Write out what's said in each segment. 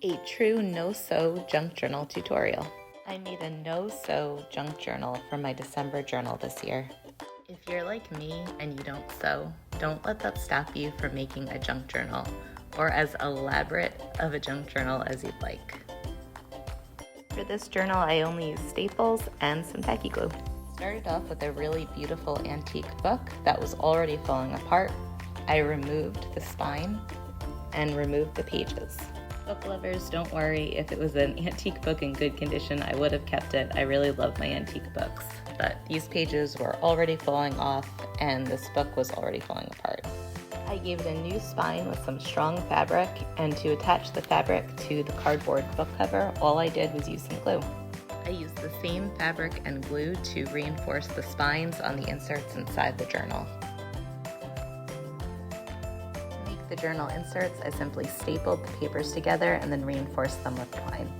A true no-sew junk journal tutorial. I made a no-sew junk journal for my December journal this year. If you're like me and you don't sew, don't let that stop you from making a junk journal, or as elaborate of a junk journal as you'd like. For this journal, I only used staples and some tacky glue. Started off with a really beautiful antique book that was already falling apart. I removed the spine and removed the pages. Book lovers, don't worry, if it was an antique book in good condition, I would have kept it. I really love my antique books, but these pages were already falling off and this book was already falling apart. I gave it a new spine with some strong fabric, and to attach the fabric to the cardboard book cover, all I did was use some glue. I used the same fabric and glue to reinforce the spines on the inserts inside the journal. To make the journal inserts, I simply stapled the papers together and then reinforced them with twine.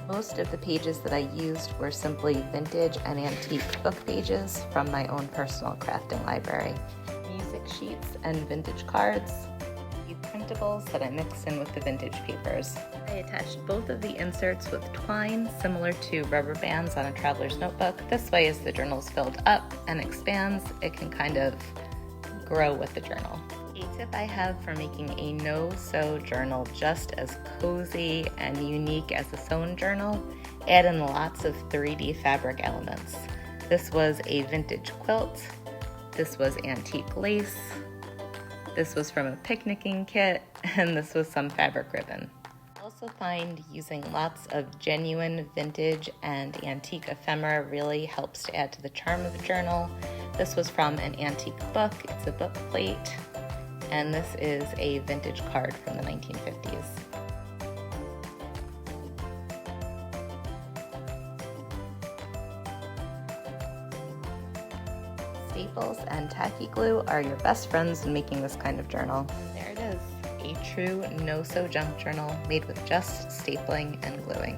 Most of the pages that I used were simply vintage and antique book pages from my own personal crafting library. Music sheets and vintage cards, printables that I mixed in with the vintage papers. I attached both of the inserts with twine, similar to rubber bands on a traveler's notebook. This way, as the journal is filled up and expands, it can kind of grow with the journal. A tip I have for making a no-sew journal just as cozy and unique as a sewn journal, add in lots of 3D fabric elements. This was a vintage quilt. This was antique lace. This was from a picnicking kit, and this was some fabric ribbon. I also find using lots of genuine vintage and antique ephemera really helps to add to the charm of a journal. This was from an antique book. It's a book plate, and this is a vintage card from the 1950s. Staples and tacky glue are your best friends in making this kind of journal. There it is, a true no-sew junk journal made with just stapling and gluing.